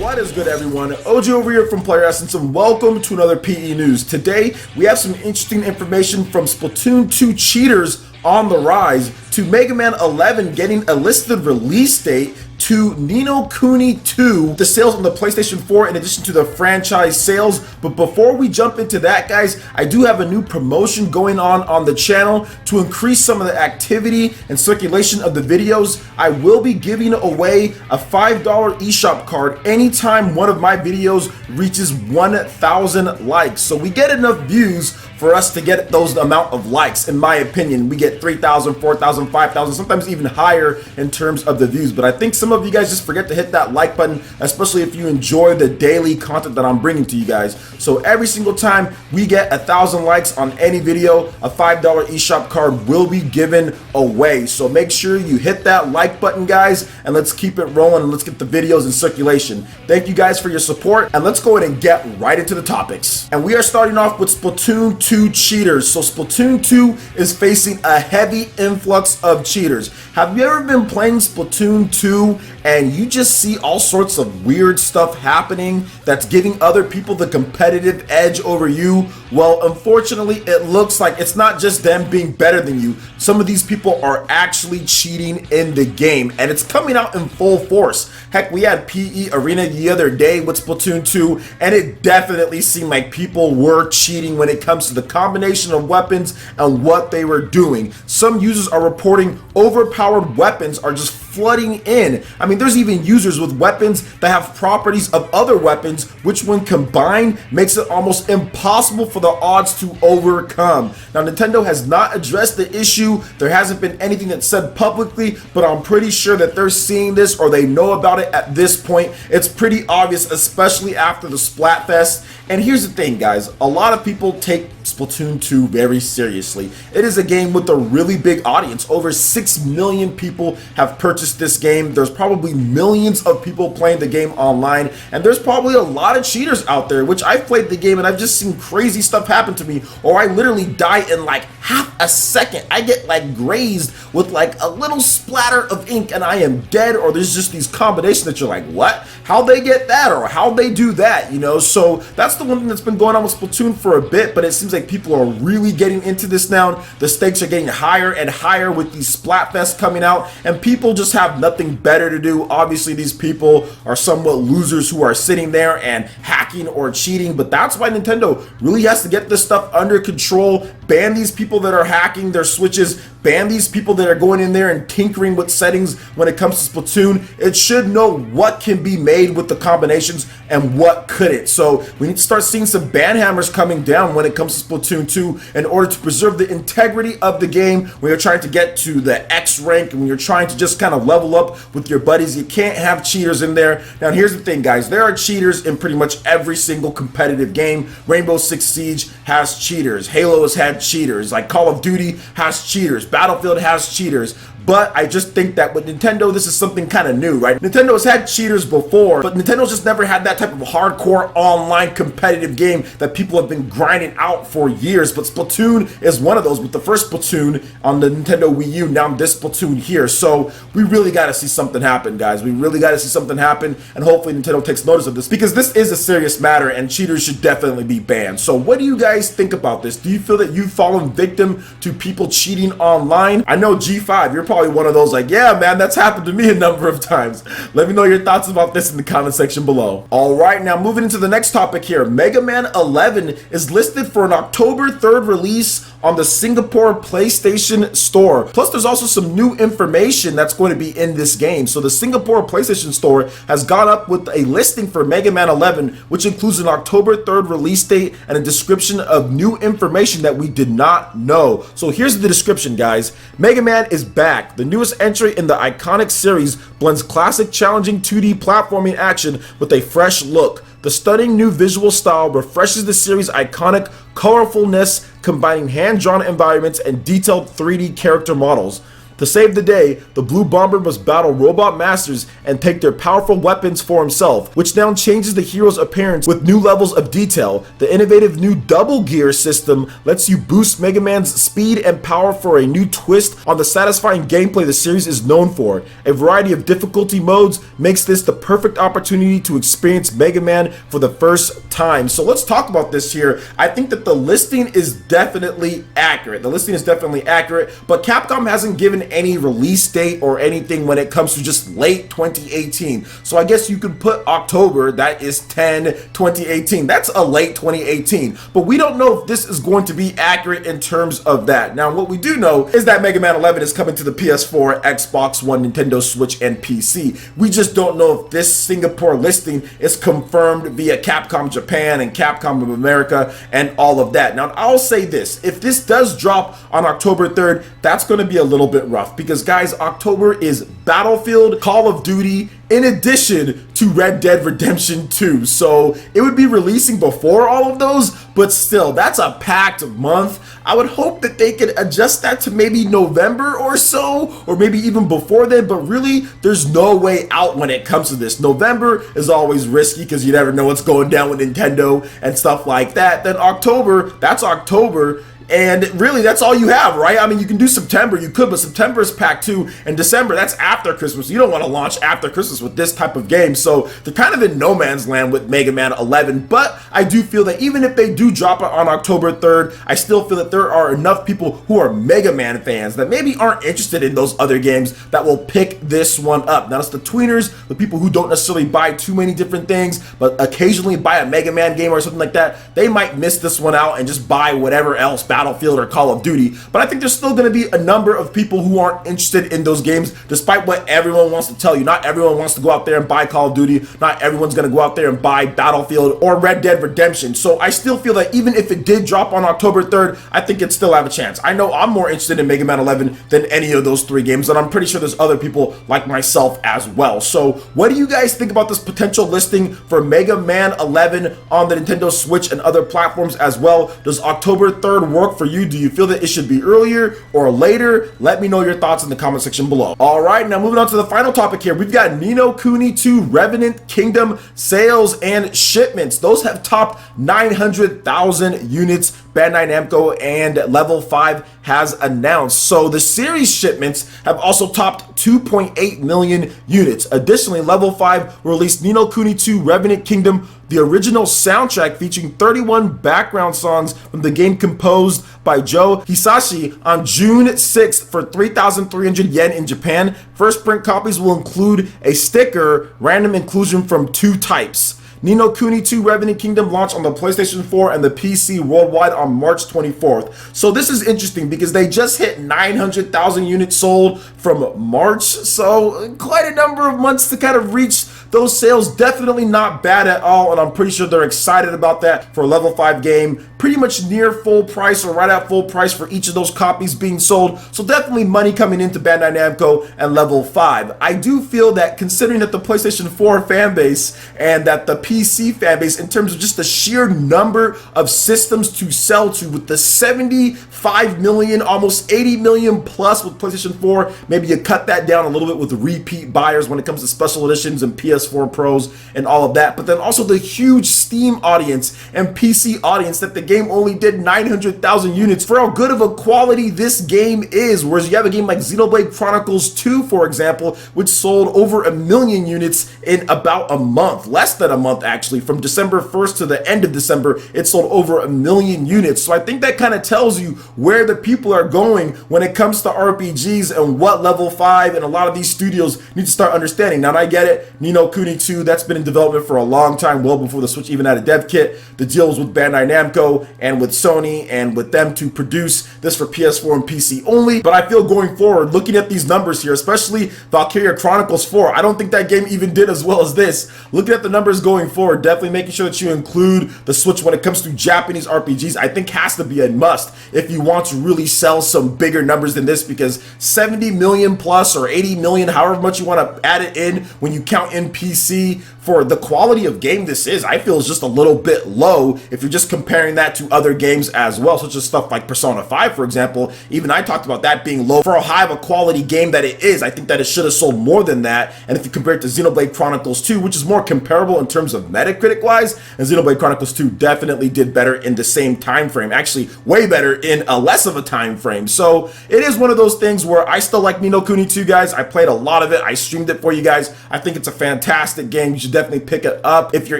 What is good, everyone? OG over here from Player Essence, and welcome to another PE News. Today, we have some interesting information from Splatoon 2 cheaters on the rise, to Megaman 11 getting a listed release date, to Ninokuni 2, the sales on the PlayStation 4 in addition to the franchise sales. But before we jump into that, guys, I do have a new promotion going on the channel to increase some of the activity and circulation of the videos. I will be giving away a $5 eShop card anytime one of my videos reaches 1,000 likes. So we get enough views for us to get those amount of likes. In my opinion, we get 3,000, 4,000, 5,000, sometimes even higher in terms of the views. But I think some of you guys just forget to hit that like button, especially if you enjoy the daily content that I'm bringing to you guys. So every single time we get 1,000 likes on any video, a $5 eShop card will be given away. So make sure you hit that like button, guys, and let's keep it rolling and let's get the videos in circulation. Thank you guys for your support, and let's go ahead and get right into the topics. And we are starting off with Splatoon 2 cheaters. So Splatoon 2 is facing a heavy influx of cheaters. Have you ever been playing Splatoon 2 and you just see all sorts of weird stuff happening that's giving other people the competitive edge over you? Well, unfortunately, it looks like it's not just them being better than you. Some of these people are actually cheating in the game, and it's coming out in full force. Heck, we had PE Arena the other day with Splatoon 2, and it definitely seemed like people were cheating when it comes to the combination of weapons and what they were doing. Some users are reporting overpowered weapons are just flooding in. I mean, there's even users with weapons that have properties of other weapons, which when combined makes it almost impossible for the odds to overcome. Now, Nintendo has not addressed the issue. There hasn't been anything that's said publicly, but I'm pretty sure that they're seeing this or they know about it at this point. It's pretty obvious, especially after the Splatfest. And here's the thing, guys, a lot of people take Splatoon 2 very seriously. It is a game with a really big audience. Over 6 million people have purchased this game. There's probably millions of people playing the game online, and there's probably a lot of cheaters out there, which I've played the game and I've just seen crazy stuff happen to me, or I literally die in like half a second. I get like grazed with like a little splatter of ink and I am dead, or there's just these combinations that you're like, what? How'd they get that? Or how'd they do that? You know, so that's the one thing that's been going on with Splatoon for a bit, but it seems like people are really getting into this now. The stakes are getting higher and higher with these Splatfests coming out, and people just have nothing better to do. Obviously, these people are somewhat losers who are sitting there and hacking or cheating, but that's why Nintendo really has to get this stuff under control, ban these people that are hacking their switches, ban these people that are going in there and tinkering with settings when it comes to Splatoon. It should know what can be made with the combinations and what couldn't. So we need to start seeing some ban hammers coming down when it comes to Splatoon 2 in order to preserve the integrity of the game. When you're trying to get to the X rank and when you're trying to just kind of level up with your buddies, you can't have cheaters in there. Now here's the thing, guys, there are cheaters in pretty much every single competitive game. Rainbow Six Siege has cheaters, Halo has had cheaters, like Call of Duty has cheaters, Battlefield has cheaters. But I just think that with Nintendo, this is something kind of new, right? Nintendo has had cheaters before, but Nintendo's just never had that type of hardcore online competitive game that people have been grinding out for years. But Splatoon is one of those, with the first Splatoon on the Nintendo Wii U, now this Splatoon here. So we really got to see something happen, guys. We really got to see something happen, and hopefully Nintendo takes notice of this, because this is a serious matter and cheaters should definitely be banned. So what do you guys think about this? Do you feel that you've fallen victim to people cheating online? I know G5, you're probably one of those like, yeah man, that's happened to me a number of times. Let me know your thoughts about this in the comment section below. Alright, now moving into the next topic here. Megaman 11 is listed for an October 3rd release on the Singapore PlayStation Store. Plus, there's also some new information that's going to be in this game. So the Singapore PlayStation Store has gone up with a listing for Mega Man 11, which includes an October 3rd release date and a description of new information that we did not know. So here's the description, guys. Mega Man is back. The newest entry in the iconic series blends classic challenging 2D platforming action with a fresh look. The stunning new visual style refreshes the series' iconic colorfulness, combining hand-drawn environments and detailed 3D character models. To save the day, the Blue Bomber must battle robot masters and take their powerful weapons for himself, which now changes the hero's appearance with new levels of detail. The innovative new double gear system lets you boost Mega Man's speed and power for a new twist on the satisfying gameplay the series is known for. A variety of difficulty modes makes this the perfect opportunity to experience Mega Man for the first time. So let's talk about this here. I think that the listing is definitely accurate. But Capcom hasn't given any release date or anything when it comes to just late 2018. So I guess you could put October, that is 10/2018. That's a late 2018. But we don't know if this is going to be accurate in terms of that. Now, what we do know is that Mega Man 11 is coming to the PS4, Xbox One, Nintendo Switch, and PC. We just don't know if this Singapore listing is confirmed via Capcom Japan and Capcom of America and all of that. Now, I'll say this. If this does drop on October 3rd, that's going to be a little bit rough because, guys, October is Battlefield, Call of Duty, in addition to Red Dead Redemption 2. So it would be releasing before all of those, but still, that's a packed month. I would hope that they could adjust that to maybe November or so, or maybe even before then, but really, there's no way out when it comes to this. November is always risky because you never know what's going down with Nintendo and stuff like that. Then October, that's October. And really, that's all you have, right? I mean, you can do September, you could, but September is packed too, and December, that's after Christmas. You don't want to launch after Christmas with this type of game, so they're kind of in no man's land with Mega Man 11, but I do feel that even if they do drop it on October 3rd, I still feel that there are enough people who are Mega Man fans that maybe aren't interested in those other games that will pick this one up. Now, it's the tweeners, the people who don't necessarily buy too many different things, but occasionally buy a Mega Man game or something like that. They might miss this one out and just buy whatever else, Battlefield or Call of Duty, but I think there's still going to be a number of people who aren't interested in those games, despite what everyone wants to tell you. Not everyone wants to go out there and buy Call of Duty. Not everyone's going to go out there and buy Battlefield or Red Dead Redemption. So I still feel that even if it did drop on October 3rd, I think it'd still have a chance. I know I'm more interested in Mega Man 11 than any of those three games, and I'm pretty sure there's other people like myself as well. So what do you guys think about this potential listing for Mega Man 11 on the Nintendo Switch and other platforms as well? Does October 3rd work for you? Do you feel that it should be earlier or later? Let me know your thoughts in the comment section below. All right, now moving on to the final topic here. We've got Ninokuni 2 Revenant Kingdom sales and shipments. Those have topped 900,000 units, Bandai Namco and Level 5 has announced. So the series shipments have also topped 2.8 million units. Additionally, Level 5 released Ninokuni 2 Revenant Kingdom, the original soundtrack featuring 31 background songs from the game composed by Joe Hisashi on June 6th for 3,300 yen in Japan. First print copies will include a sticker, random inclusion from 2 types. Ninokuni 2 Revenant Kingdom launched on the PlayStation 4 and the PC worldwide on March 24th. So this is interesting because they just hit 900,000 units sold from March. So quite a number of months to kind of reach those sales. Definitely not bad at all, and I'm pretty sure they're excited about that for a Level 5 game. Pretty much near full price or right at full price for each of those copies being sold. So definitely money coming into Bandai Namco and Level 5. I do feel that considering that the PlayStation 4 fan base and that the PC fan base, in terms of just the sheer number of systems to sell to, with the 75 million, almost 80 million plus with PlayStation 4, maybe you cut that down a little bit with repeat buyers when it comes to special editions and PS4 Pros and all of that. But then also the huge Steam audience and PC audience that the game only did 900,000 units for how good of a quality this game is. Whereas you have a game like Xenoblade Chronicles 2, for example, which sold over 1 million units in about a month, less than a month actually. From December 1st to the end of December, it sold over 1 million units. So I think that kind of tells you where the people are going when it comes to RPGs and what Level 5 and a lot of these studios need to start understanding. Now, I get it, Ninokuni 2, that's been in development for a long time, well before the Switch even had a dev kit. The deal was with Bandai Namco and with Sony and with them to produce this for PS4 and PC only. But I feel going forward, looking at these numbers here, especially Valkyria Chronicles 4, I don't think that game even did as well as this. Looking at the numbers going forward, definitely making sure that you include the Switch when it comes to Japanese RPGs, I think has to be a must if you want to really sell some bigger numbers than this, because 70 million plus or 80 million, however much you want to add it in when you count in PC, for the quality of game this is, I feel is just a little bit low if you're just comparing that to other games as well, such as stuff like Persona 5, for example. Even I talked about that being low for how high of a quality game that it is. I think that it should have sold more than that. And if you compare it to Xenoblade Chronicles 2, which is more comparable in terms of Metacritic wise, and Xenoblade Chronicles 2 definitely did better in the same time frame, actually way better in a less of a time frame. So it is one of those things where I still like Ninokuni 2, guys. I played a lot of it. I streamed it for you guys. I think it's a fantastic game. You should definitely pick it up. If you're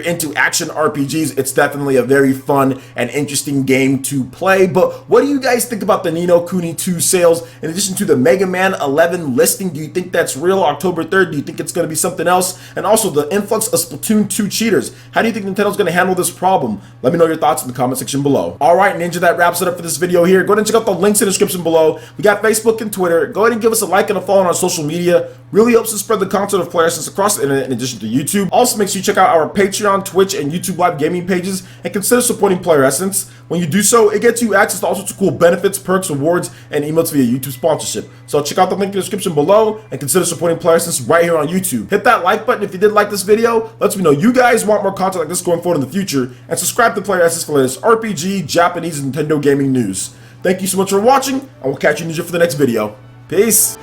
into action RPGs, it's definitely a very fun and interesting game to play. But what do you guys think about the Ninokuni 2 sales in addition to the Megaman 11 listing? Do you think that's real October 3rd? Do you think it's going to be something else? And also the influx of Splatoon 2 cheaters. How do you think Nintendo's going to handle this problem? Let me know your thoughts in the comment section below. All right, Ninja, that wraps it up for this video here. Go ahead and check out the links in the description below. We got Facebook and Twitter. Go ahead and give us a like and a follow on our social media. Really helps to spread the content of Player Essence across the internet in addition to YouTube. Also, make sure you check out our Patreon, Twitch, and YouTube live gaming pages and consider supporting Player Essence. When you do so, it gets you access to all sorts of cool benefits, perks, rewards, and emotes via YouTube sponsorship. So check out the link in the description below and consider supporting Player Essence right here on YouTube. Hit that like button if you did like this video. Lets me know you guys want more content like this going forward in the future. And subscribe to Player Essence for the latest RPG, Japanese, and Nintendo gaming news. Thank you so much for watching, and we'll catch you, Ninja, for the next video. Peace!